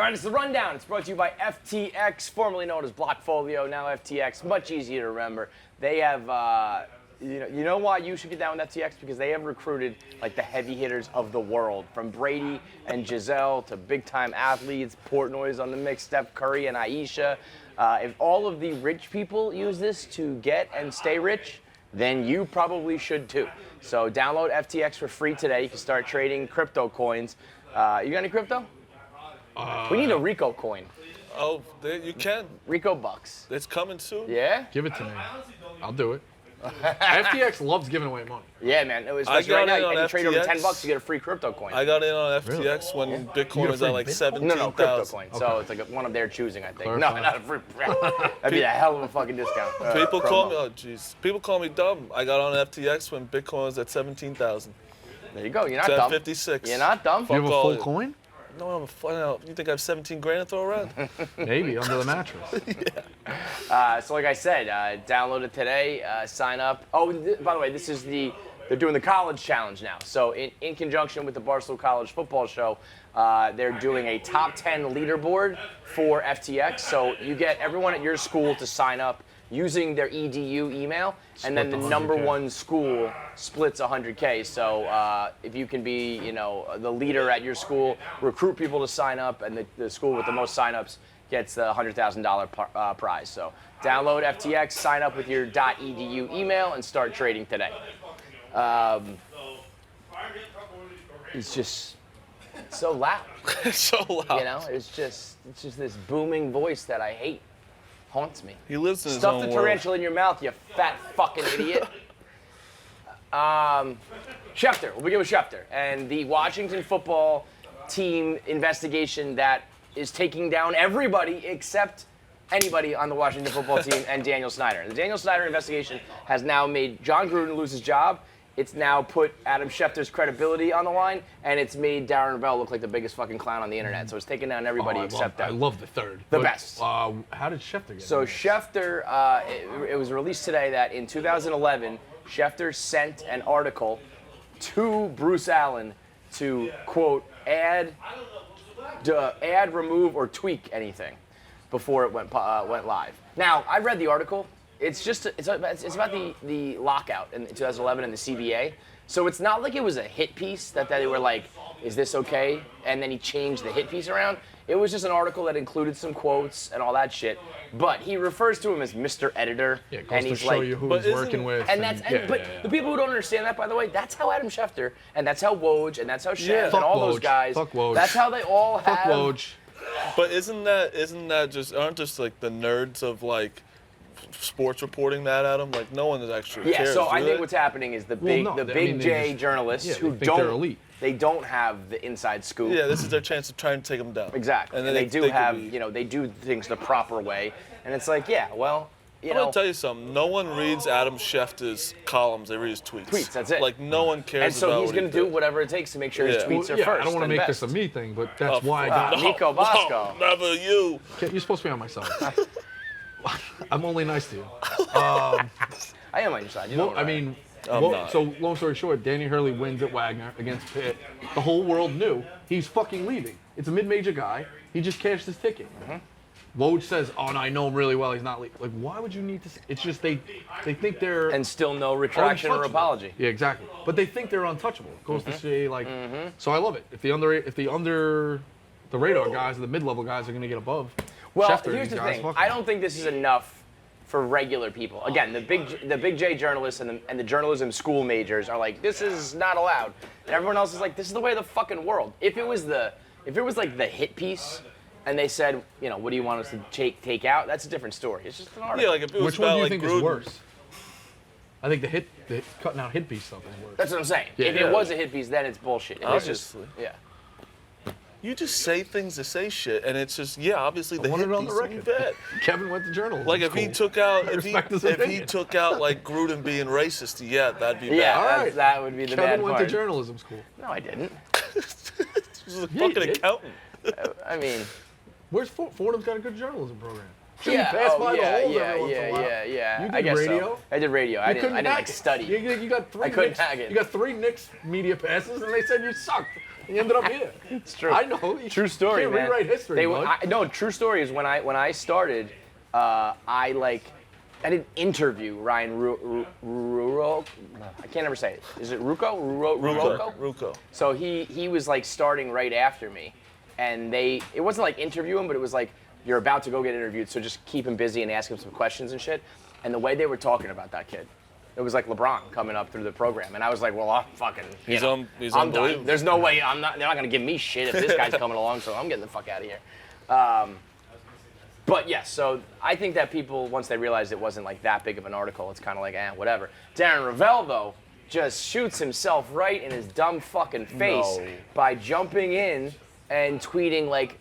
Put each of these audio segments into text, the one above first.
right, it's the Rundown. It's brought to you by FTX, formerly known as Blockfolio, now FTX. Much easier to remember. They have, you know why you should get down with FTX? Because they have recruited like the heavy hitters of the world, from Brady and Giselle to big-time athletes, Portnoy's on the mix, Steph Curry and Aisha. If all of the rich people use this to get and stay rich, then you probably should too. So download FTX for free today. You can start trading crypto coins. You got any crypto? We need a Rico coin. Oh, you can. Rico bucks. It's coming soon. Yeah? Give it to me. I'll do it. FTX loves giving away money. Yeah, man. It was right now. And you trade over $10, you get a free crypto coin. I got in on FTX when Bitcoin was at like 17,000. No, crypto coin. Okay. So it's like one of their choosing, I think. Clarify. No, not a free. That'd be a hell of a fucking discount. People call me, oh jeez. People call me dumb. I got on FTX when Bitcoin was at 17,000. There you go. You're not dumb. 56. You're not dumb. You have a full coin? No, I'm a fun out. You think I have 17 grand to throw around? Maybe under the mattress. Yeah. So like I said, download it today. Sign up. Oh, by the way, they're doing the college challenge now. So in conjunction with the Barstool College football show, they're doing a top 10 leaderboard for FTX. So you get everyone at your school to sign up using their EDU email, and then the number one school splits 100K. So if you can be, the leader at your school, recruit people to sign up, and the school with the most signups gets the $100,000 prize. So download FTX, sign up with your .edu email, and start trading today. It's just so loud. It's so loud. It's just this booming voice that I hate. Haunts me. He lives in his Stuff own the world. tarantula in your mouth, you fat fucking idiot. Schefter. We'll begin with Schefter. And the Washington football team investigation that is taking down everybody except anybody on the Washington football team and Daniel Snyder. The Daniel Snyder investigation has now made John Gruden lose his job. It's now put Adam Schefter's credibility on the line, and it's made Darren Bell look like the biggest fucking clown on the internet. So it's taken down everybody except that. I love the third. The best. How did Schefter get So it? Schefter, it was released today that in 2011, Schefter sent an article to Bruce Allen to, quote, add, remove, or tweak anything before it went live. Now, I read the article. It's about the lockout in 2011 and the CBA. So it's not like it was a hit piece that they were like, is this okay? And then he changed the hit piece around. It was just an article that included some quotes and all that shit. But he refers to him as Mr. Editor. Yeah, it goes and to he's show like, you who he's working with. But the people who don't understand that, by the way, that's how Adam Schefter, and that's how Woj, and that's how Chef, Fuck and all Woj. those guys. Fuck Woj. That's how they all have. Fuck Woj. But aren't just like the nerds of like sports reporting that at him? Like no one is actually cares. Yeah, so I do think they? what's happening is the big J journalists who think they're elite. They don't have the inside scoop. Yeah, this is their chance to try and take them down. Exactly. And they do things the proper way. And it's like, yeah, well, I'm gonna tell you something. No one reads Adam Schefter's columns. They read his tweets. Tweets, that's it. Like no one cares. And so about he's going to do whatever it takes to make sure his tweets are first. I don't want to make best. this a me thing, but that's why I got Rico Bosco. No, never you. You're supposed to be on my side. I'm only nice to you. I am on your side. So long story short, Danny Hurley wins at Wagner against Pitt. The whole world knew he's fucking leaving. It's a mid-major guy. He just cashed his ticket. Woj says, "Oh no, I know him really well. He's not leaving." Like, why would you need to? It's just they think they're and still no retraction or apology. Yeah, exactly. But they think they're untouchable. It goes to say So I love it. If the under the radar guys and the mid-level guys are going to get above. Well, Schefter, here's the thing. I don't think this is enough for regular people. Again, the big J journalists and the journalism school majors are like, this is not allowed, and everyone else is like, this is the way of the fucking world. If it was like the hit piece, and they said, what do you want us to take out? That's a different story. It's just an article. Yeah, like if it was Which one do you like think Gruden. is worse? I think the cutting out hit piece stuff is worse. That's what I'm saying. Yeah. If it was a hit piece, then it's bullshit. If it's just, Obviously. You just say things to say shit, and it's just obviously the want hit it on piece the would be record. bad. Kevin went to journalism. Like if he took out if he took out like Gruden being racist, that'd be bad. yeah, All right. that would be the bad Kevin went part. to journalism school. No, I didn't. He was a fucking accountant. I mean, Where's Fordham's got a good journalism program? Sure, you passed by the holes yeah, every once in a while. yeah. You did I guess radio. So. I did radio. I didn't like study. You got three. I couldn't Knicks, hack it. You got 3 Knicks media passes, and they said you sucked. And you ended up here. It's true. I know. True story, can't man. rewrite history, bud. No, true story is when I started, I did interview Ryan Ruocco. I can't ever say it. Is it Ruocco? Ruocco. So he was like starting right after me, and it wasn't like interview him, but it was like you're about to go get interviewed, so just keep him busy and ask him some questions and shit. And the way they were talking about that kid, it was like LeBron coming up through the program, and I was like, well, I'm fucking. He's I'm unbelievable. done. There's no way they're not gonna give me shit if this guy's coming along, so I'm getting the fuck out of here. But yes, so I think that people, once they realized it wasn't like that big of an article, it's kind of like, whatever. Darren Rovell, though, just shoots himself right in his dumb fucking face by jumping in and tweeting like,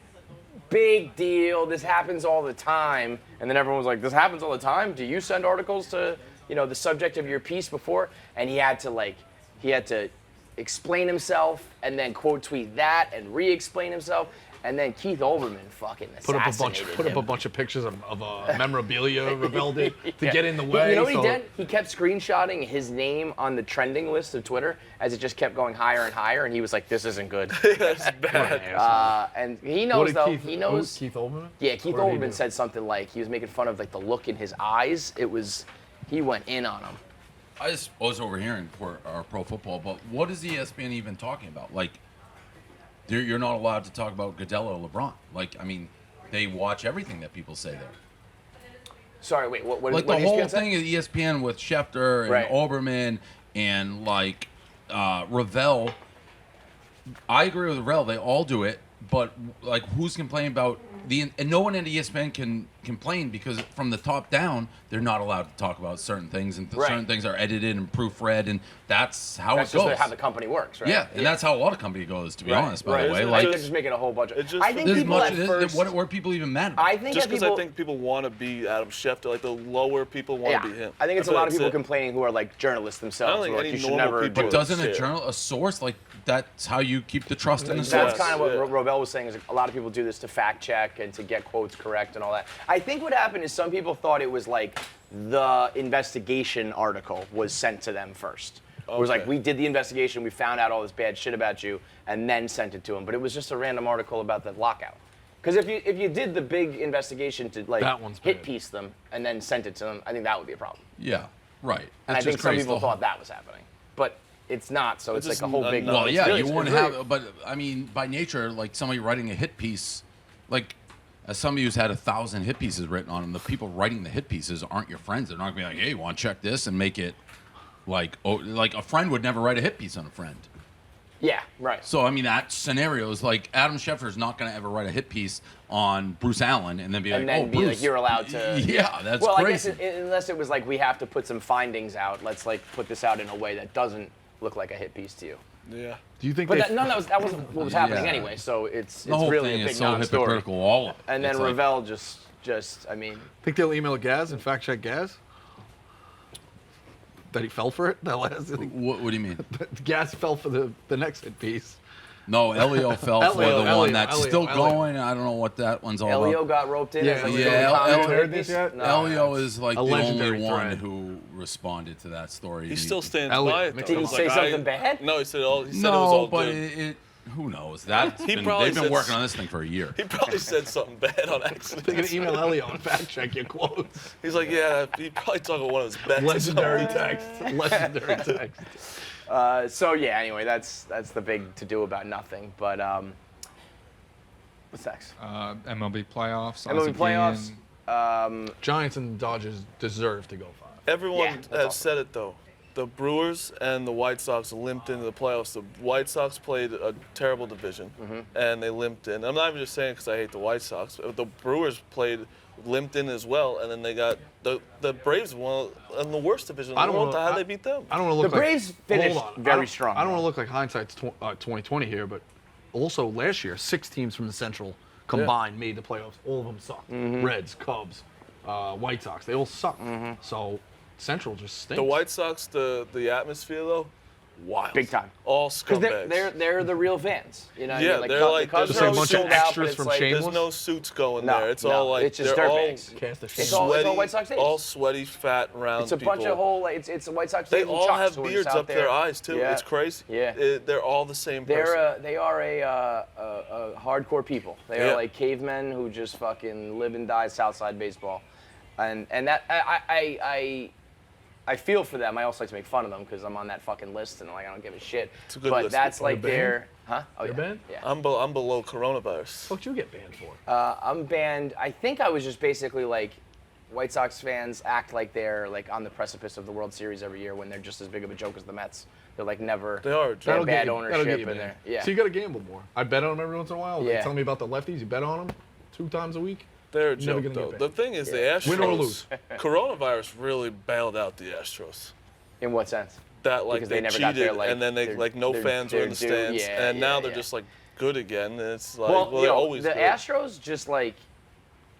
big deal, this happens all the time. And then everyone was like, this happens all the time? Do you send articles to, the subject of your piece before? And he had to explain himself and then quote tweet that and re-explain himself. And then Keith Olbermann fucking assassinated Put up a bunch of pictures of memorabilia Ravell did to get in the way. You know what he did? He kept screenshotting his name on the trending list of Twitter as it just kept going higher and higher, and he was like, this isn't good. That's bad. And he knows, though. He knows. Keith Olbermann? Yeah, Keith Olbermann said something like he was making fun of like the look in his eyes. He went in on him. I just was overhearing for our pro football, but what is ESPN even talking about? Like, you're not allowed to talk about Goodell or LeBron. Like, I mean, they watch everything that people say there. Sorry, wait, what like what the whole thing is ESPN with Schefter and Right. Olbermann and like Ravell. I agree with Ravell. They all do it, but like, who's complaining about and no one at ESPN can complain because from the top down, they're not allowed to talk about certain things, and certain things are edited and proofread, and that's how it goes. That's how the company works, right? Yeah, and that's how a lot of company goes, to be honest. By the way, Like they're just making a whole bunch of. I think there's people much. at first. What are people even mad about? I think Just because I people. think people want to be Adam Schefter, like the lower people want to be him. I think it's a lot of that's people it. complaining who are like journalists themselves. I don't think who are like, any you should normal never. people do But it. doesn't a source, like, that's how you keep the trust in the That's source? kind of what Rovell was saying. Is a lot of people do this to fact check and to get quotes correct and all that. I think what happened is some people thought it was like the investigation article was sent to them first. It was like, we did the investigation, we found out all this bad shit about you, and then sent it to them. But it was just a random article about the lockout. Because if you did the big investigation to like hit piece them and then sent it to them, I think that would be a problem. Yeah, right. And I think some people thought that was happening, but it's not. So it's like a whole big. Well, yeah, really, you wouldn't have. But I mean, by nature, like somebody writing a hit piece, like as somebody who's had 1,000 hit pieces written on them, the people writing the hit pieces aren't your friends. They're not gonna be like, hey, you want to check this and make it like a friend would never write a hit piece on a friend. Yeah, right. So I mean, that scenario is like Adam Schefter is not going to ever write a hit piece on Bruce Allen and then be like, Bruce, like, you're allowed to. Yeah, that's well, crazy. I guess unless it was like we have to put some findings out. Let's like put this out in a way that doesn't look like a hit piece to you. Yeah. Do you think? But that wasn't what was happening anyway. So it's the whole really thing a big is so non-story. hypocritical. All of it. And then It's like- Ravell just I mean. Think they'll email Gaz and fact check Gaz? That he fell for it? That last. What do you mean? Gaz fell for the next hit piece. No, Elio fell for the Elio, one that's Elio, still Elio. going. I don't know what that one's all Elio about. got roped in. Yeah, as like yeah, a Elio- comment heard this yet? No. Elio is like A the only legendary one thread. who responded to that story. He still stands Elliot, by it. did though. he He's say like, something bad? No, he said it was No, all but good. who knows? They've probably been said- working on this thing for a year. He probably said something bad on accident. They're gonna email Elio and fact check your quotes. He's like, yeah, he probably talked about one of his bets. Legendary text. Legendary text. So yeah. Anyway, that's the big to do about nothing. But what's next? MLB Playoffs. MLB Ozzie playoffs. Giants and Dodgers deserve to go 5. Everyone Yeah, that's has awesome. said it, though. The Brewers and the White Sox limped into the playoffs. The White Sox played a terrible division, and they limped in. I'm not even just saying because I hate the White Sox. But the Brewers limped in as well, and then they got the Braves won in the worst division in the world. How they beat them? I don't want to look The Braves finished very strong. I don't want to look like hindsight's 2020 here, but also last year, 6 teams from the Central combined made the playoffs. All of them sucked. Reds, Cubs, White Sox, they all sucked. So Central just stinks. The White Sox, the atmosphere though, wild. Big time. All Because scumbags. they're the real fans. You know what I mean? they're the like Cubs there's are a always bunch of sold out, extras but it's from like, Shameless. There's no suits going No, there. It's no, all like it's just they're all dirtbags. Cast of It's all sweaty, White Sox days. all sweaty, fat, round It's a people. bunch of whole. It's White Sox. They days and all Chucks have who are just beards out up there. their eyes too. Yeah. It's crazy. Yeah. They're all the same person. They are a hardcore people. They are like cavemen who just fucking live and die Southside baseball, and that I feel for them. I also like to make fun of them because I'm on that fucking list and like I don't give a shit. It's a good but list. that's like banned? their Oh You're yeah. banned? Yeah. I'm below coronavirus. What'd you get banned for? I'm banned. I think I was just basically like, White Sox fans act like they're like on the precipice of the World Series every year when they're just as big of a joke as the Mets. They're like never. They are a joke. They have bad that'll ownership get you in banned. there. Yeah. So you got to gamble more. I bet on them every once in a while. Yeah. They tell me about the lefties. You bet on them 2 times a week. They're a Never joke, gonna though. get The banned. thing is, the Astros. Win or lose. Coronavirus really bailed out the Astros. In what sense? That like Because they they never got cheated, their, like, and then they their- like no their- fans were their in the due. stands, Yeah, and now yeah, they're yeah. just like good again. And it's like, Well, they're always the good. Astros just like,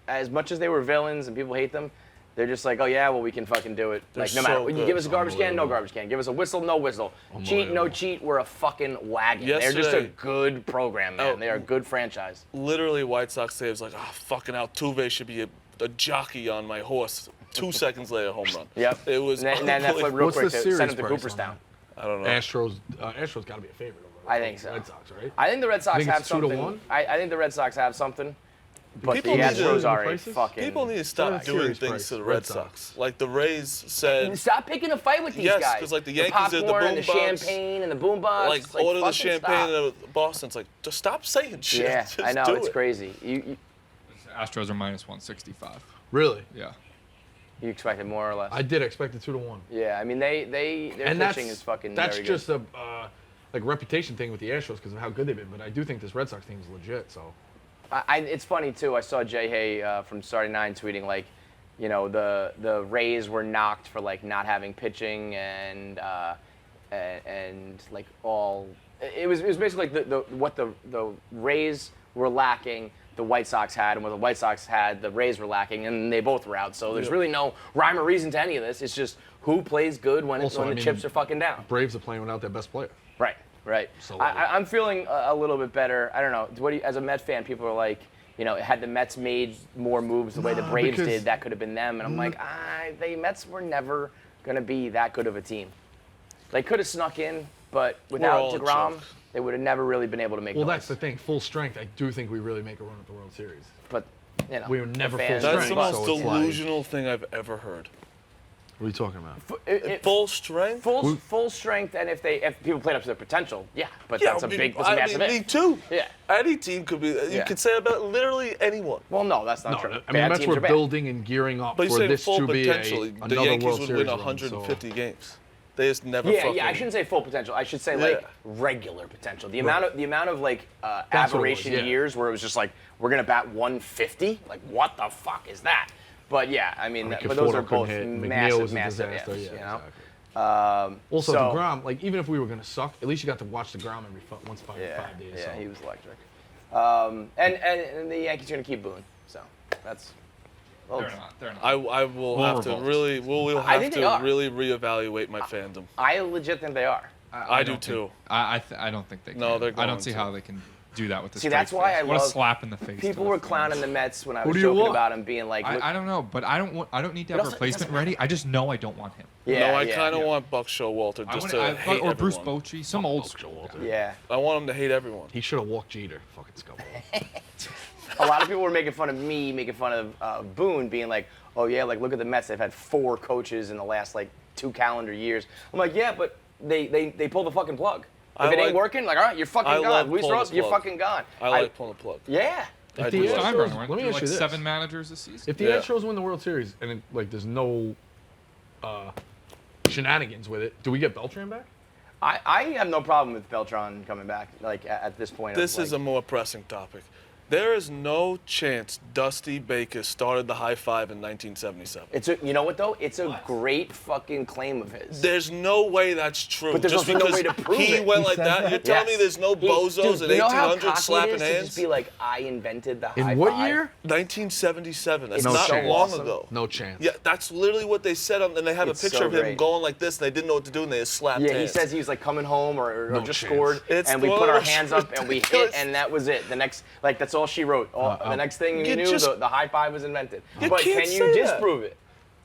as much as they were villains and people hate them, they're just like, oh yeah, well we can fucking do it. They're Like no matter so what, you good. give us a garbage can, no Unbelievable. garbage can. Give us a whistle, no whistle. Cheat, no cheat. We're a fucking wagon. They're just a Yesterday- good program, man. Oh. They are a good franchise. Literally, White Sox say it's like, oh, fucking Altuve should be a jockey on my horse. 2 seconds later, home run. Yep. It was And then that flip unbelievable. real What's quick the to series send them to price Cooperstown. I don't know. Astros got to be a favorite over I think so. Red Sox, right? I think the Red Sox think have it's 2 to something. 1? I think the Red Sox have something. But People the need to- Astros are a prices? fucking. People need to What stop are the doing series things price? to the Red Red Sox. Sox. Like the Rays said, Stop picking a fight with these Yes, guys. 'cause, like, the Yankees did the popcorn and the boom box. champagne and the boombox. like It's order the fucking champagne stop. in Boston. It's like, just stop saying shit. Yeah, Just I know do it's it. crazy. You Astros are minus 165. Really? Yeah. you expected more or less. I did expect it 2 to 1. Yeah, I mean their And pitching is fucking. That's very just good. a like reputation thing with the Astros because of how good they've been. But I do think this Red Sox team is legit. So It's funny too. I saw Jay Hay from Starting Nine tweeting like, you know, the Rays were knocked for like not having pitching and like all. It was basically like what the Rays were lacking, the White Sox had, and what the White Sox had, the Rays were lacking, and they both were out. So there's really no rhyme or reason to any of this. It's just who plays good when Also, when I the mean, chips are fucking down. Braves are playing without their best player. Right. So, I'm feeling a little bit better. I don't know. What do you, as a Met fan, people are like, you know, had the Mets made more moves the way the Nah, Braves because- did, that could have been them. And I'm like, the Mets were never going to be that good of a team. They could have snuck in, but without all a DeGrom, joke. they would have never really been able to make Well, noise. that's the thing. Full strength, I do think we really make a run at the World Series. But, you know. We were never the full fans- That's strength, the Right, most so it's like- delusional thing I've ever heard. What are you talking about? Full strength? Full strength, and if people played up to their potential, yeah. But that's a massive me if. too. Yeah. Any team could be. You Yeah. could say about literally anyone. Well, no, that's not No, true. I mean, Bad the Mets teams were are bad. building and gearing up But you for say this full to be potential. The another Yankees World would Series win run, 150 games. They just never Yeah, fucking. yeah. I shouldn't say full potential. I should say like regular potential. The amount of like That's what it was, aberration yeah. years where it was just like we're gonna bat 150. Like what the fuck is that? But yeah, I mean, but those Conforto are both couldn't hit. McNeil massive, was a massive disaster. ifs. Yeah, You know. exactly. Also, so- DeGrom, like even if we were gonna suck, at least you got to watch DeGrom once every Yeah, 5 days. yeah, so. he was electric. And the Yankees are gonna keep booing. So that's. Well, They're not. They're not. I will We'll have to revolt. really. We'll I have think to they are. really reevaluate my fandom. I legit think they are. I do don't too. think- I don't think they can. No, they're I going don't see to. how they can do that with the See, that's straight why face. I What a love- slap in the face. People to were the clowning fans. the Mets when I Who was do you joking want? about him being like, look- I don't know, but I don't need to have a also, it replacement doesn't ready. I just know I don't want him. yeah, no, I yeah, kind of yeah. want Buck Showalter I just want- to hate or Bruce everyone. Bochy, some old school guy. Yeah. I want him to hate everyone. He should have walked Jeter. Fucking scumbag. A lot of people were making fun of me, making fun of Boone, being like, "Oh yeah, like look at the Mets. They've had 4 coaches in the last like 2 calendar years." I'm like, "Yeah, but they pull the fucking plug. If I it ain't like- working, like all right, you're I fucking love gone. Luis pulling Ross, the you're plug. fucking gone." I like pulling the plug. Yeah. I the do. Astros- Steinbrenner went let me through ask like you this. 7 managers this season. If the Yeah. Astros win the World Series and there's no shenanigans with it, do we get Beltran back? I have no problem with Beltran coming back. Like at this point. This of, is like, a more pressing topic. There is no chance Dusty Baker started the high five in 1977. You know what though? It's a great fucking claim of his. There's no way that's true. But there's just also no because way to prove he it. went He like said that. that? You're telling me there's no bozos in you know how 1800 cocky slapping it is to hands? just be like, I invented the high five. In what year? 1977. That's It's not so long awesome. ago. No chance. Yeah, that's literally what they said on, and they have It's a picture so of him great. going like this, and they didn't know what to do, and they just slapped Yeah, hands. he says he was like coming home or No just chance. scored, It's and we one put of our those hands up and we hit, ridiculous- and that was it. The next, like that's all she wrote. The next thing you You knew, just- the high five was invented. You But can't can you say that. disprove it?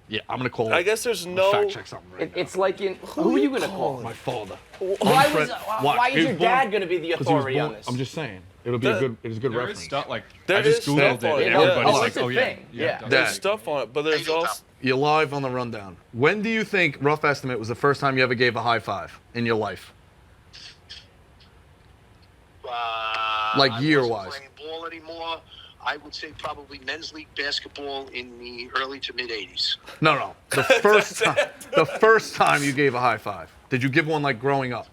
Yeah, I'm gonna call. I guess there's no. fact check something right It's like in who are you gonna call? now. My father. Why Fred- why He is was your born- dad gonna be the 'cause he was authority on born- this? I'm just saying. It'll be a good There reference. is stuff like There I just is stuff googled on it. it, And yeah. everybody's Oh, like, it's a oh yeah, thing. yeah. Yeah. Dusty. There's stuff on it, but there's also. You're live on the rundown. When do you think, rough estimate, was the first time you ever gave a high five in your life? Like I year-wise. wasn't playing ball anymore. I would say probably men's league basketball in the early to mid '80s. No. The first time you gave a high five. Did you give one like growing up?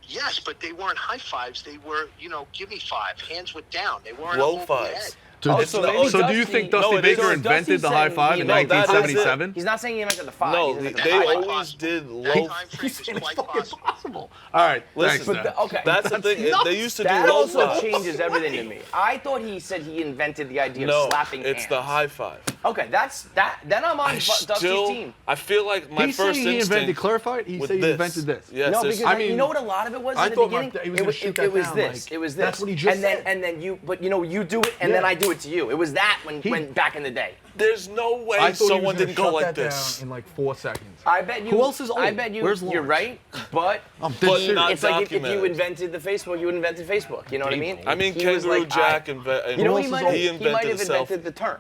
Yes, but they weren't high fives. They were, give me five. Hands were down. They weren't Low over the fives. head. So, Oh, so maybe do you Dusty- think No, Dusty it is- Baker so invented Dusty's the high saying five he in No, that is it. 1977? He's not saying he invented the five. No, he's invented they the high quite always five. did That low. time frame is It's quite fucking possible. possible. All right, Listen, thanks. But okay, That's the thing. nuts. They used to do that low also fives. changes everything to me. I thought he said he invented the idea No, of slapping it's hands. the high five. Okay, that's that. Then I'm on Dusty's team. I feel like my He said first he instinct. invented clarified. He with said he this. invented this. Yes, No, there's- because I mean, you know what a lot of it was I in the thought beginning. he was gonna shoot that it was down, this. like, It was this. that's what he just said. And then you, but you do it, and then Yeah. I do it to you. It was that when back in the day. there's no way I thought he someone was gonna didn't go shut like that this. down in like 4 seconds. I bet you. Who else is old? I bet you. Where's You're Lawrence? right, but I'm dead But serious. not it's like if you documented. invented the Facebook, you invented Facebook. You know what I mean? I mean, He was Kangaroo like, Jack You know, Who he else might is have, old? He he might invented have the selfie. invented the term.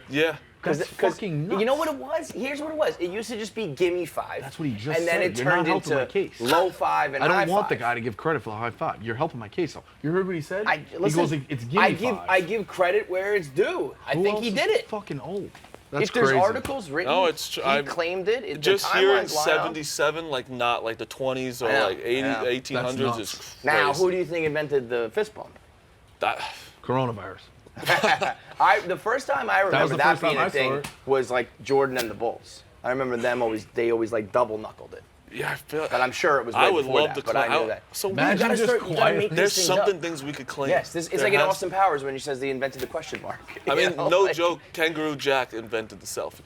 Yeah. That's fucking nuts. You know what it was? Here's what it was. It used to just be gimme five. That's what he just and then said. it You're not turned helping my into case. low five and I high don't want the five. guy to give credit for the high five. You're helping my case though. You heard what he said? Listen, he goes, it's gimme five. I give credit where it's due. I Who think else he is did it. Fucking old. That's If there's crazy. articles written, No, it's tr- he I'm- claimed it. Just the hearing timelines line up. 77, like not like the 20s or I know, like 80s, I know. 1800s That's is nuts. crazy. Now, who do you think invented the fist bump? That, Coronavirus. The first time I remember the that first time being I a saw thing it. was like Jordan and the Bulls. I remember they always like double knuckled it. yeah, I feel. But I'm sure it was I way would before love that, to but I claim. knew that. So Imagine You gotta just start. You gotta make quiet. there's these things something up. things we could claim. Yes, it's There like in has- Austin Powers when he says they invented the question mark. I You mean, know, no like- joke. Kangaroo Jack invented the selfie.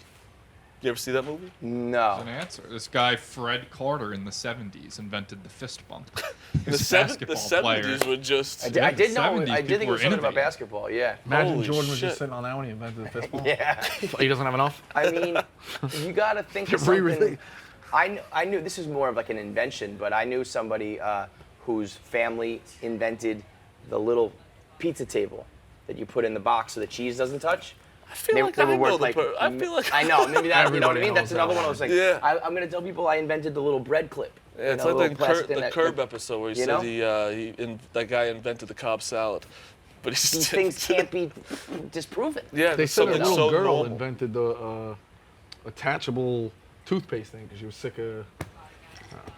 You ever see that movie? No. An answer. This guy Fred Carter in the 70s invented the fist bump. He The, was a seven, basketball the 70s player. were just. I Yeah, did the know. 70s I did think it people was were something about innovating. basketball. Yeah. Imagine Holy Jordan was shit. just sitting on that one. He invented the fist bump. Yeah. He doesn't have enough. I mean, you got to think of something. I knew this is more of like an invention, but I knew somebody whose family invented the little pizza table that you put in the box so the cheese doesn't touch. I feel like I know the per- I feel like I know, maybe that, you know what I Everybody mean? That's knows another that one I was like, Yeah. I'm going to tell people I invented the little bread clip. Yeah, it's You know, like little plastic the thing that- Curb episode where he you said know? that guy invented the Cobb salad, but he These still things can't be disproven. Yeah, They it's said a something little so girl normal. invented the attachable toothpaste thing because she was sick of.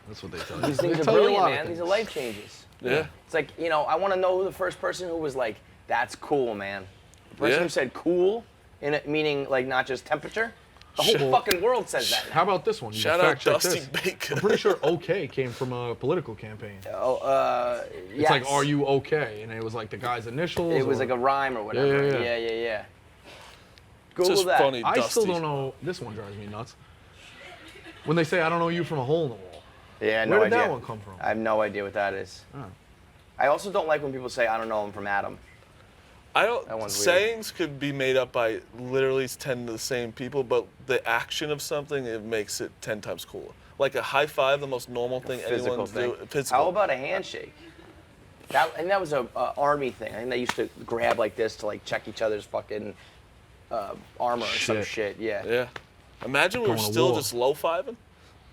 That's what they tell you. These things They are tell you a brilliant, lot of man. These things. are life changes. Yeah. It's like, I want to know who the first person who was like, that's cool, man. The person Yeah. who said cool, meaning like not just temperature. The whole fucking world says that. How about this one? You Shout can out fact check Dusty this. Baker. I'm pretty sure OK came from a political campaign. It's like, are you okay? And it was like the guy's initials. It was or- like a rhyme or whatever. Yeah. Yeah. It's Google just that. funny. I still Dusty. don't know. This one drives me nuts. When they say, I don't know you from a hole in the wall. Yeah, no Where did idea. that one come from? I have no idea what that is. Oh. I also don't like when people say, I don't know him from Adam. I That don't. one's weird. Sayings could be made up by literally 10 to the same people, but the action of something it makes it 10 times cooler. Like a high five, the most normal thing Physical anyone thing. do. Physical. How about a handshake? That was a army thing. I think they used to grab like this to like check each other's fucking armor or some Shit. shit. Yeah. Yeah. Imagine we were Going to still war. just low fiving.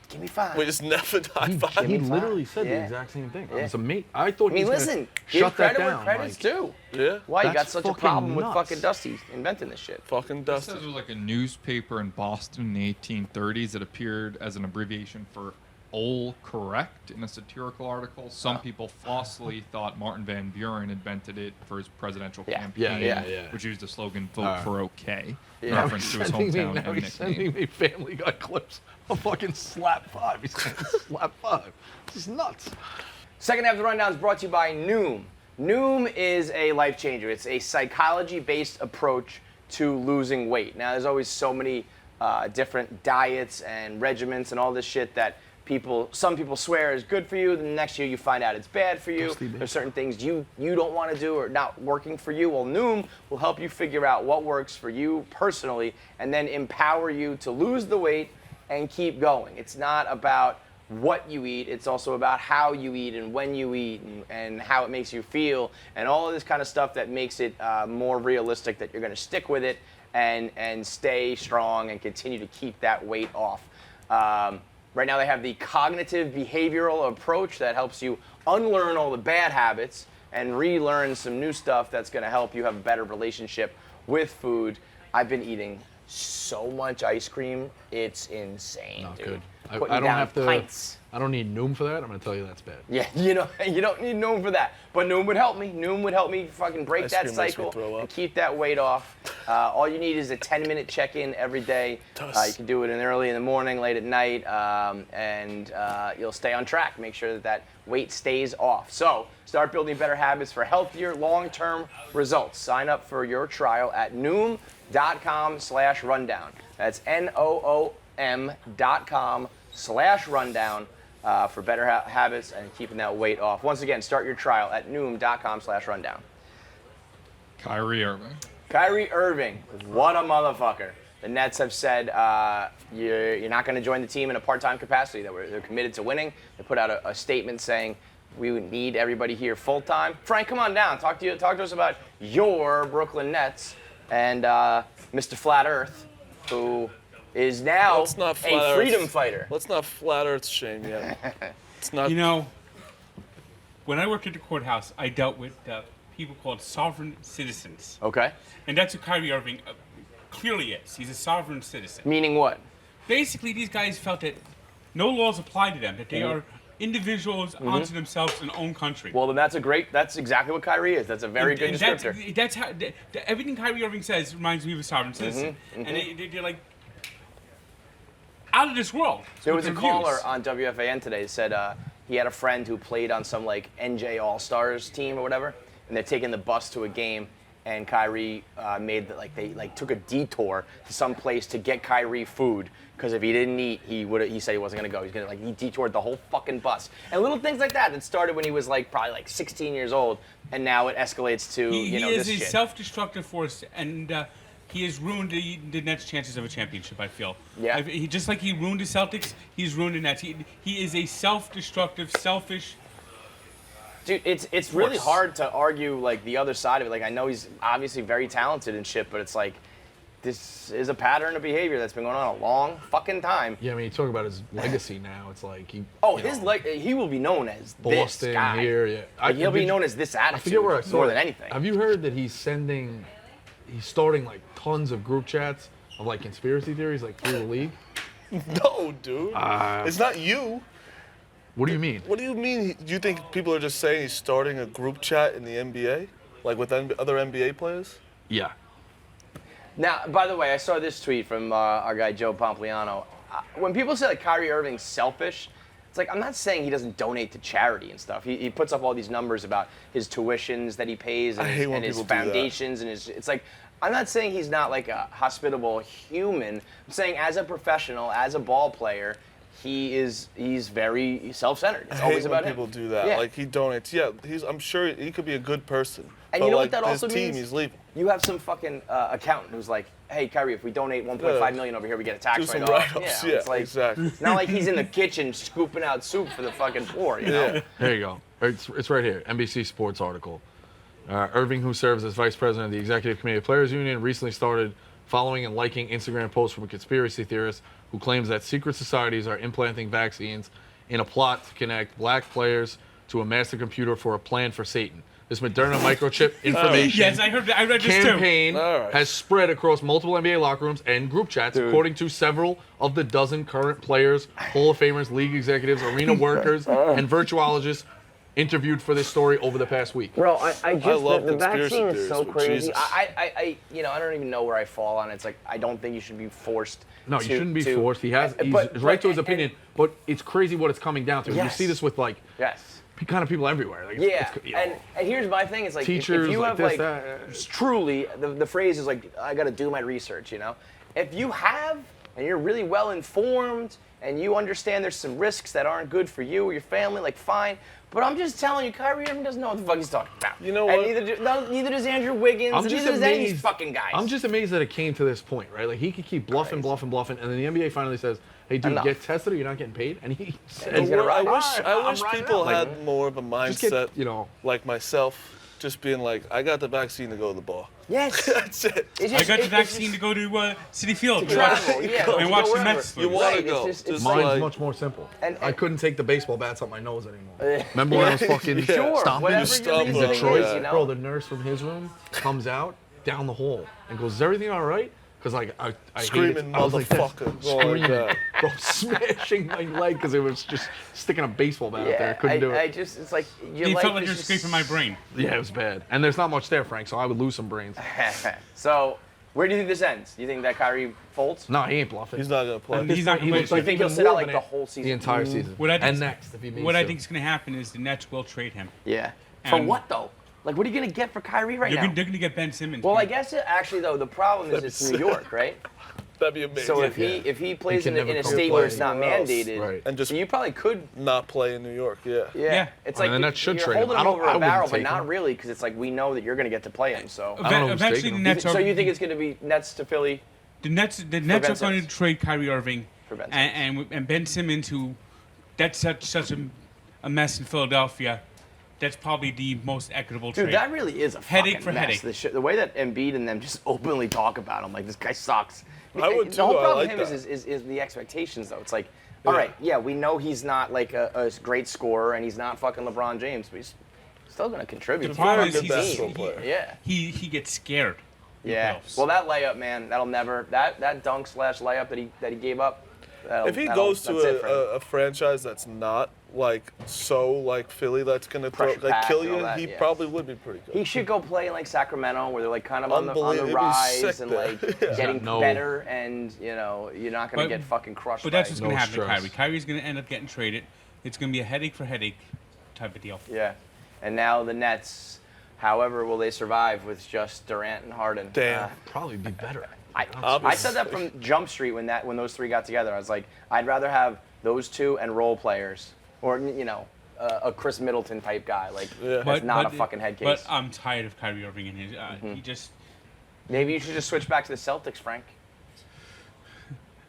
Give me five. We just never high He five. me literally five. said the Yeah. exact same thing. Yeah. It's amazing. I thought I mean, he was listen, gonna give shut credit that where down. credit's like, due. Yeah. Why you got That's such a fucking problem with nuts. fucking Dusty inventing this shit? Fucking It Dusty. says it was like a newspaper in Boston in the 1830s that appeared as an abbreviation for all correct in a satirical article. Some people falsely thought Martin Van Buren invented it for his presidential campaign, Yeah. which used the slogan "Vote for OK," Yeah. reference to his Sending me, hometown now and he's sending nickname. me Family Guy clips of fucking slap 5. He's saying slap 5. This is nuts. Second half of the rundown is brought to you by Noom. Noom is a life changer. It's a psychology-based approach to losing weight. Now, there's always so many different diets and regimens and all this shit that some people swear is good for you. The next year you find out it's bad for you. There's certain things you don't want to do or not working for you. Well, Noom will help you figure out what works for you personally and then empower you to lose the weight and keep going. It's not about what you eat, it's also about how you eat and when you eat and how it makes you feel and all of this kind of stuff that makes it more realistic that you're going to stick with it and stay strong and continue to keep that weight off. Right now they have the cognitive behavioral approach that helps you unlearn all the bad habits and relearn some new stuff that's going to help you have a better relationship with food. I've been eating so much ice cream, it's insane. Not dude. good. Putting I don't down have to. pints. I don't need Noom for that. I'm gonna tell you that's bad. Yeah, you don't need Noom for that. But Noom would help me. Noom would help me fucking break Ice that cream makes me cycle throw up. and keep that weight off. All you need is a 10-minute check-in every day. You can do it early in the morning, late at night, and you'll stay on track. Make sure that weight stays off. So start building better habits for healthier, long-term results. Sign up for your trial at Noom.com/rundown. That's NOOM.com/rundown. For better habits and keeping that weight off. Once again, start your trial at Noom.com/rundown. Kyrie Irving. Kyrie Irving, what a motherfucker. The Nets have said you're not going to join the team in a part-time capacity. They're committed to winning. They put out a statement saying we would need everybody here full-time. Frank, come on down. Talk to us about your Brooklyn Nets and Mr. Flat Earth, who is now a freedom fighter. Let's not flat Earth shame yet. It's not. You know, when I worked at the courthouse, I dealt with people called sovereign citizens. Okay. And that's what Kyrie Irving clearly is. He's a sovereign citizen. Meaning what? Basically, these guys felt that no laws apply to them, that they are individuals onto themselves in their own country. Well, then that's exactly what Kyrie is. That's a very good descriptor. That's how everything Kyrie Irving says reminds me of a sovereign citizen. And they're like out of this world. There was a with their caller views. on WFAN today that said he had a friend who played on some like NJ All-Stars team or whatever, and they're taking the bus to a game, and Kyrie they took a detour to some place to get Kyrie food because if he didn't eat, he said he wasn't gonna go. He detoured the whole fucking bus and little things like that started when he was probably 16 years old, and now it escalates to He this is a shit. self-destructive force, and he has ruined the Nets' chances of a championship, I feel. Yeah. Just like he ruined the Celtics, he's ruined the Nets. He is a self-destructive, selfish. Dude, it's really hard to argue the other side of it. I know he's obviously very talented and shit, but it's this is a pattern of behavior that's been going on a long fucking time. Yeah, I mean, you talk about his legacy now. It's like he. He will be known as Boston this guy. here. Yeah, He'll be known as this attitude. I forget where I saw more it. than anything. Have you heard that he's starting tons of group chats of conspiracy theories through the league? No, dude. It's not you. What do you mean? What do you mean? Do you think people are just saying he's starting a group chat in the NBA, with other NBA players? Yeah. Now, by the way, I saw this tweet from our guy Joe Pompliano. When people say Kyrie Irving's selfish, it's I'm not saying he doesn't donate to charity and stuff. He puts up all these numbers about his tuitions that he pays and his foundations and his. It's I'm not saying he's not a hospitable human. I'm saying as a professional, as a ball player, he's very self-centered. It's always about when him. people do that. Yeah. He donates. Yeah, I'm sure he could be a good person. And but you know what that also his team, means? he's leaving. You have some fucking accountant who's hey, Kyrie, if we donate $1.5 million over here, we get a tax Do some write-off. write-offs. Yeah, it's exactly. It's not like he's in the kitchen scooping out soup for the fucking poor, you know? Yeah. There you go. It's right here. NBC Sports article. Irving, who serves as vice president of the Executive Committee of Players Union, recently started following and liking Instagram posts from a conspiracy theorist who claims that secret societies are implanting vaccines in a plot to connect black players to a master computer for a plan for Satan. this Moderna microchip information Yes, I heard. I read this too. campaign All right. has spread across multiple NBA locker rooms and group chats, according to several of the dozen current players, Hall of Famers, league executives, arena workers, and virtuologists interviewed for this story over the past week. Bro, I just love the conspiracy vaccine is theories, so but crazy. Jesus. I don't even know where I fall on it. It's like I don't think you should be forced. No, you shouldn't be to- forced. He's right to his opinion, but it's crazy what it's coming down to. You Yes. see this with like Yes. kind of people everywhere. Like, Yeah, it's, you know, and here's my thing: it's like teachers if you like have this, like that. truly the phrase is like I got to do my research. You know, if you have and you're really well informed and you understand there's some risks that aren't good for you or your family, like fine. But I'm just telling you, Kyrie Irving doesn't know what the fuck he's talking about. You know and what? neither does Andrew Wiggins. I'm and just neither does any of these amazed. fucking guys. I'm just amazed that it came to this point, right? Like he could keep bluffing, and then the NBA finally says, "Hey, dude, Enough. get tested or you're not getting paid." And he said, he's gonna I ride. wish people had more of a Just get, mindset, you know, like myself, just being like, I got the vaccine to go to the bar. Yes. That's it. It's I just- got the it's vaccine just- to go to City Field to travel, yeah, and to watch go the wherever. Mets. You lose. want Right, to it's go. just- it's mine's like, much more simple. And- I couldn't take the baseball bats up my nose anymore. Remember when I was fucking Sure, stomping whatever in your reason is, Detroit? you know? Bro, the nurse from his room comes out down the hall and goes, "Is everything all right?" Because like I Screaming hated, I was like this, motherfucker, going like screaming, that. bro, smashing my leg because it was just sticking a baseball bat out there. I couldn't do it. I just, it's like your You life felt like is you're just- scraping my brain. Yeah, it was bad. And there's not much there, Frank, so I would lose some brains. So, where do you think this ends? Do you think that Kyrie folds? No, he ain't bluffing. He's not gonna play. He's not He gonna looks play. like think even he'll sit out more like than the it whole season? The entire season. What I And think's- next, if he makes What I it. think is going to happen is the Nets will trade him. Yeah. For And- what though? Like, what are you gonna get for Kyrie right They're now? going to get Ben Simmons. Well, I man. guess actually though the problem is it's New York, right? That'd be amazing. So if he plays can in never a come state play where it's not anywhere else. mandated, Right. And just so you probably could. not play in New York, yeah. Yeah. It's And like the Nets should you're trade him. holding I him don't- over I a wouldn't barrel, but take not him. really, because it's like we know that you're gonna get to play him. So. I don't know who's Eventually, taking the him. Nets are. So you think it's gonna be Nets to Philly? The Nets are Ben going to Simmons. trade Kyrie Irving For Ben and Ben Simmons, who that's such a mess in Philadelphia. That's probably the most equitable Dude, trade. that really is a Headache fucking for mess. headache. The way that Embiid and them just openly talk about him, like this guy sucks. I would The whole too, I problem like with him that. is the expectations, though. It's like, all right, yeah, we know he's not like a great scorer and he's not fucking LeBron James, but he's still gonna contribute. The to problem the is good basketball player. Yeah. he gets scared. in the Yeah. playoffs. Well, that layup, man, that'll never that dunk / layup that he gave up. If he goes that's it for him. to a franchise that's not like so like Philly, that's gonna Pressure packed kill and all you, that, he yeah. probably would be pretty good. He should go play in like Sacramento, where they're like kind of on the Unbelievable. It'd be rise sick and there. like Yeah. getting No. better, and you're not gonna But- get fucking crushed. But that's by what's it. going to No happen to stress. Kyrie. Kyrie's going to end up getting traded. It's going to be a headache for headache type of deal. Yeah, and now the Nets. However, will they survive with just Durant and Harden? Damn. Probably be better. I said that from Jump Street when those three got together. I was like, I'd rather have those two and role players, or a Chris Middleton type guy, like Yeah. that's not a fucking head case. But I'm tired of Kyrie Irving and his. He just. Maybe you should just switch back to the Celtics, Frank.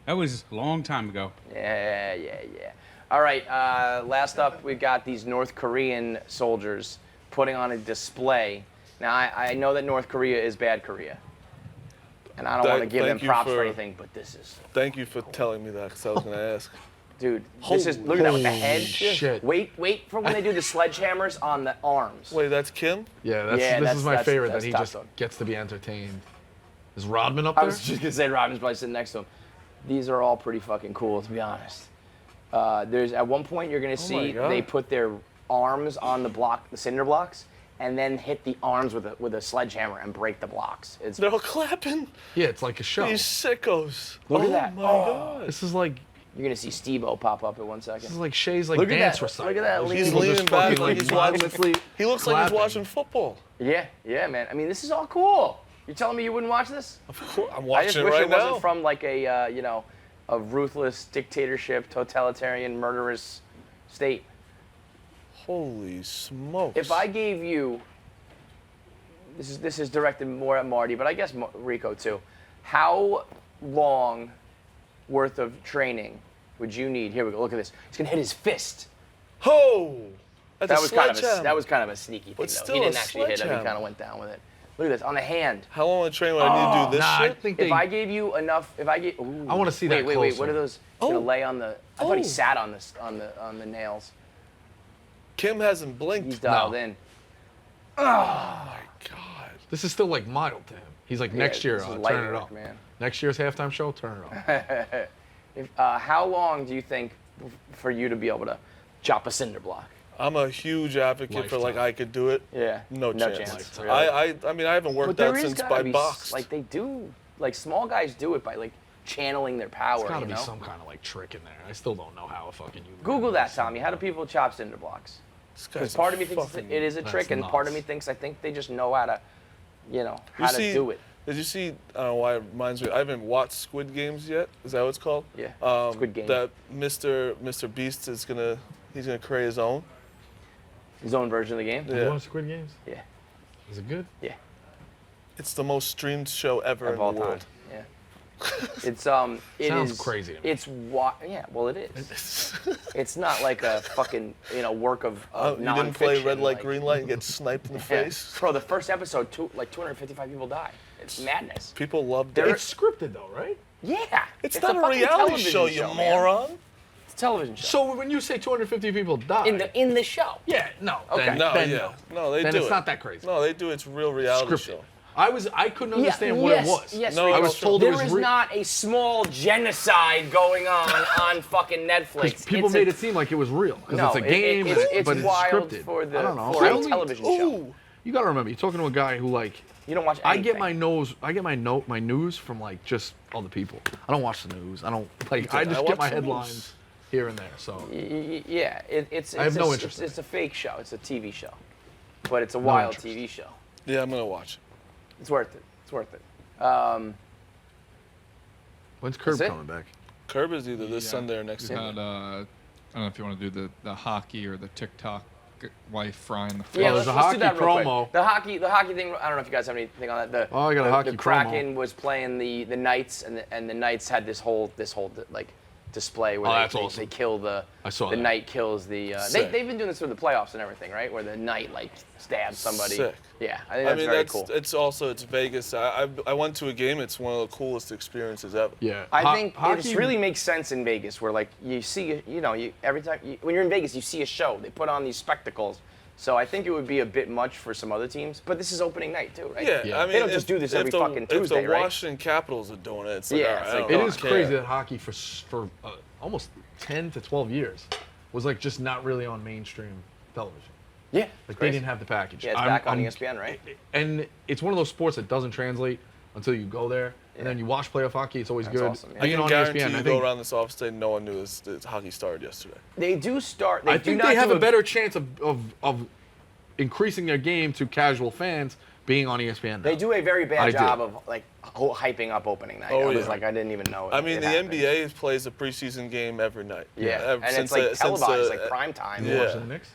That was a long time ago. Yeah. All right, last up, we've got these North Korean soldiers putting on a display. Now, I know that North Korea is bad Korea, and I don't want to give them Thank you props for for- anything, but this is, Thank you for telling me that, because I was gonna ask. dude, this is, look at that with the head. Holy shit. Wait for when they do the sledgehammers on the arms. Wait, that's Kim? Yeah, Yeah, this is my favorite, that's that he tough, just though. gets to be entertained. Is Rodman up I there? was just going to say Robin's probably sitting next to him. These are all pretty fucking cool, to be honest. There's at one point you're going to see God. they put their arms on the cinder blocks, and then hit the arms with a sledgehammer and break the blocks. It's They're all clapping. Yeah, it's like a show. These sickos. Look at oh that. my Oh. God. This is like You're going to see Steve-O pop up in 1 second. this is like Shay's like Look at dance that. recital. Look at that. He's People leaning just back fucking, like like, he's watching. mindlessly He looks like he's clapping. watching football. Yeah, man. I mean, this is all cool. You're telling me you wouldn't watch this? Of course, I'm I just watching it wish right it wasn't now. from like a ruthless dictatorship, totalitarian, murderous state. Holy smokes. If I gave you, this is directed more at Marty, but I guess Rico too. How long worth of training would you need? Here we go. Look at this. He's gonna hit his fist. Ho! That's That a was kind of sledgehammer. that was kind of a sneaky thing, But though. still He a didn't actually hit him. He sledgehammer. kind of went down with it. Look at this on the hand. How long of a train would I need to do this Nah, I shit? think If they. I gave you enough, if I gave, ooh, I wanna see that Wait. closer. What are those? He's gonna lay on the. I thought he Oh. sat on this on the nails. Kim hasn't blinked. He's dialed in. Oh my God. This is still like mild to him. He's like, next year, this is turn light it work, up. man. Next year's halftime show, turn it up. How long do you think for you to be able to chop a cinder block? I'm a huge advocate for like Lifetime. I could do it. Yeah. No chance. Lifetime. I mean I haven't But worked there out is since gotta I be boxed. like they do, like small guys do it by like channeling their power. There's got to you be know? some kind of like trick in there. I still don't know how a fucking you. Google that, Tommy. How do people chop cinder blocks? This Because guy's part of me thinks fucking- it is a That's trick, and part of nuts. me thinks I think they just know how to, how You to see- do it. Did you see? I don't know why it reminds me. I haven't watched Squid Games yet. Is that what it's called? Yeah, Squid Game. That Mr. Beast is he's gonna create his own. His own version of the game. You Yeah. watch Squid Games? Yeah. Is it good? Yeah. It's the most streamed show ever Of in all the time. world. Yeah. It's it Sounds is- crazy to me. It's yeah, well it is. It's not like a fucking work of You didn't play red nonfiction, light, like- green light, and get sniped in the Yeah. face. Bro, the first episode, 255 people die. It's madness. People love There- that. It's scripted though, right? Yeah. It's not a fucking reality television show, you man. moron. It's a television show. So when you say 250 people die, In the show. yeah, no, Okay. then, No, then yeah. No, they then do it's it. not that crazy. No, they do. It's a real reality Scripted. show. I couldn't understand what yes, it was. Yes, No, Rico. I was told it there was is re- not a small genocide going on fucking Netflix. Because people It's made a, it seem like it was real. Because No, it's a game, it's but it's wild scripted. for the I don't know. for I a only- television show. Ooh. You gotta remember, you're talking to a guy who like You don't watch I anything. get my news from like just other people. I don't watch the news. I don't like. I I just watch get my the headlines news. here and there. So Yeah, it's I have no a, interest in It's a fake show. It's a TV show, but it's a wild interest. TV show. Yeah, I'm gonna watch it. It's worth it. It's worth it. when's Curb That's it? coming back? Curb is either this Sunday or next We Sunday. had, I don't know if you want to do the hockey or the TikTok wife frying the Yeah, there's let's, a let's do that hockey real promo. quick. The hockey thing. I don't know if you guys have anything on that. The, Oh, I got a the, hockey The promo. Kraken was playing the Knights, and the Knights had this whole like display where Oh, they, that's they, awesome. they kill the I saw the that. Knight kills the. Sick. They've been doing this through the playoffs and everything, right? Where the Knight like stabs somebody. Sick. Yeah, I think that's very cool. It's Vegas. I went to a game. It's one of the coolest experiences ever. Yeah, I think hockey it really makes sense in Vegas, where like you see, every time when you're in Vegas, you see a show. They put on these spectacles. So I think it would be a bit much for some other teams, but this is opening night too, right? Yeah, Yeah. I mean, They don't just do this every fucking Tuesday, If the right? Washington Capitals are doing it, it's like, Yeah, all right, it's I like, don't It oh, is care. crazy that hockey for almost 10 to 12 years was like just not really on mainstream television. Yeah, Like they crazy. didn't have the package. Yeah, it's back on ESPN, right? And it's one of those sports that doesn't translate until you go there, and then you watch playoff hockey. It's always That's good. awesome, yeah. I Being can on guarantee ESPN, you I go think, around this office today, no one knew this hockey started yesterday. They do start. I think they have a better chance of increasing their game to casual fans being on ESPN now. They do a very bad I do. job of like hyping up opening night. Oh, I was yeah. like, I didn't even know. I mean, it the happened. NBA plays a preseason game every night. Yeah, Ever- and since, it's like since, televised, like prime time. You Yeah. watching the Knicks?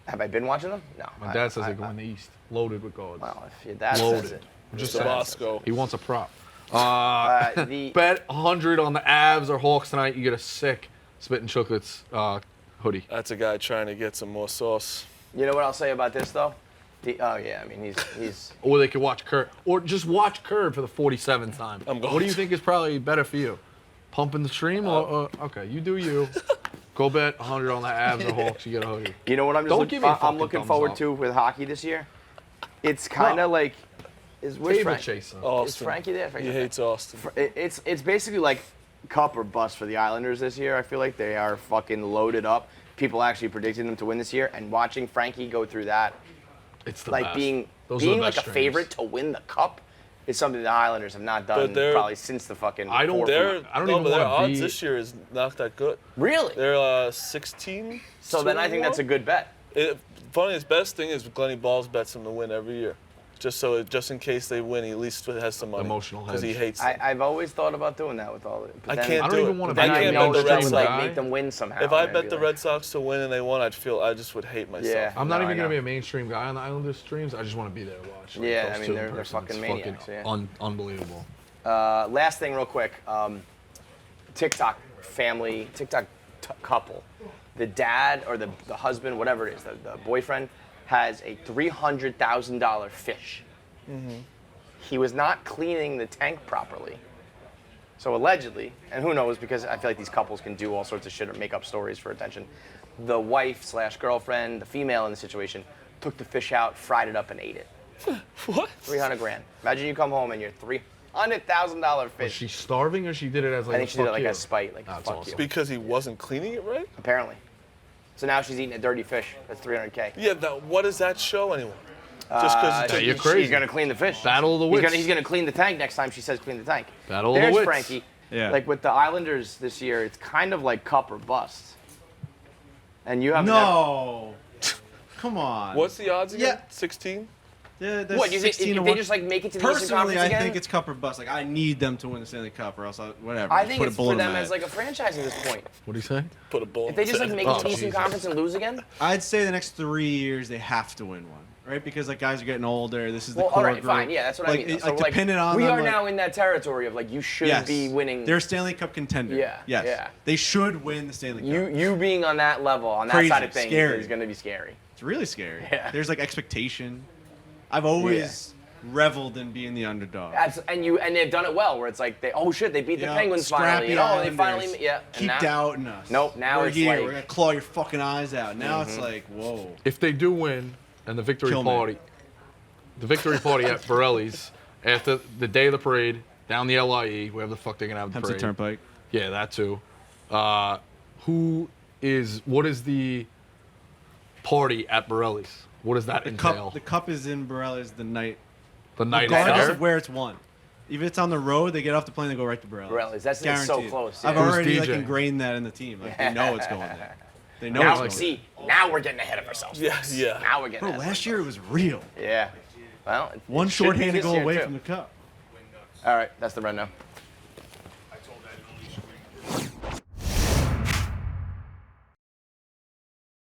Have I been watching them? No. My dad says they go in the East, loaded with guards. Well, if your dad Loaded. says it. Just Mr. saying. Bosco. He wants a prop. The Bet 100 on the Avs or Hawks tonight. You get a sick Spittin' Chocolates hoodie. That's a guy trying to get some more sauce. you know what I'll say about this though? Oh yeah, I mean he's Or they could watch Curb. Or just watch Curb for the 47th time. I'm going What do you to. think is probably better for you? Pumping the stream? Or okay, you do you. Go bet 100 on the Avs or Hawks. You get a hoodie. You know what I'm just Don't look, give me a I'm fucking looking thumbs forward up. to with hockey this year? It's kind No. of like where's Table Frank? chaser. Is Austin. Frankie there? He hates Austin. It's basically like cup or bust for the Islanders this year. I feel like they are fucking loaded up. People actually predicting them to win this year, and watching Frankie go through that, It's the like best. being Those are the like best a streams. favorite to win the cup, is something the Islanders have not done they're- probably since the fucking. I don't fourth dare- one. I don't no, even but their wanna odds be- this year is not that good. Really? They're 16. So then I think that's a good bet. Funniest best thing is Glenny Balls bets them to win every year, just in case they win, he at least has some money. Emotional because he hedge. hates them. I've always thought about doing that with all of it. But I then, can't I don't do even it. wanna I Then I can't know bet the that Red would like guy. make them win somehow. If I and I'd bet be the like, Red Sox to win and they won, I just would hate myself. Yeah. I'm not No, even I going to know. be a mainstream guy on the Islanders streams. I just want to be there to watch. Yeah, those I mean, two they're in person. fucking It's maniacs, yeah. Unbelievable. Last thing, real quick. TikTok couple. The dad or the husband, whatever it is, the boyfriend, has a $300,000 fish. Mm-hmm. He was not cleaning the tank properly. So allegedly, and who knows, because I feel like these couples can do all sorts of shit or make up stories for attention. The wife / girlfriend, the female in the situation, took the fish out, fried it up, and ate it. What? $300,000. Imagine you come home and you're $300,000 Was fish. she starving or she did it as like I think she did it like you? a spite, like That's fuck awesome. you. Because he wasn't cleaning it right? Apparently. So now she's eating a dirty fish. That's $300K. Yeah, what does that show anyway? Just because you're crazy. He's gonna clean the fish. Battle of the wits. He's gonna clean the tank next time she says clean the tank. Battle of the There's wits. Frankie. Yeah. Like with the Islanders this year, it's kind of like cup or bust. And you have No. Come on. What's the odds again? Yeah. 16? Yeah, that's What, you think 16 if to they 1. just like make it to the Eastern Personally, Conference I again? think it's cup or bust. Like I need them to win the Stanley Cup, or else whatever. I Just think put it's a bullet for in them my as head. like a franchise at this point. What do you say? Put a bullet. If they just like make it to the Eastern Jesus. Conference and lose again, I'd say the next 3 years they have to win one, right? Because like guys are getting older. This is the well, core all right, group. fine, yeah, that's what like, I mean. It, So, like to pin it on we them, are like, now in that territory of like you should yes, be winning. They're a Stanley Cup contender. Yeah, Yes. yeah. They should win the Stanley Cup. You being on that level, on that Crazy, side of things, scary. is going to be scary. It's really scary. Yeah. There's like expectation. I've always reveled in being the underdog. And they've done it well, where it's like they they beat the Yeah, Penguins scrappy finally. And, they Islanders. finally and Keep now, doubting us. Nope, now we're it's here. like- We're gonna claw your fucking eyes out. Now it's like, whoa. If they do win and the victory Kill me. party at Borelli's after the day of the parade down the LIE, wherever the fuck they're gonna have the Hempstead parade. Turnpike. Yeah, that too. What is the party at Borelli's? What does that The entail? cup is in Borelli's the night. The night Regardless after? of where it's won. Even if it's on the road, they get off the plane, they go right to Borelli's. Borelli's. That's so Guaranteed. close, I've yeah. Who's already like DJing? ingrained that in the team. Like they know it's going there. They know Now, it's going see, now we're getting ahead of ourselves. Yeah, yeah. Now we're getting there. ahead Bro, of last year it was real. ourselves. Yeah. Well, One it should be shorthanded this goal year, away too. from the cup. All right, that's the rundown.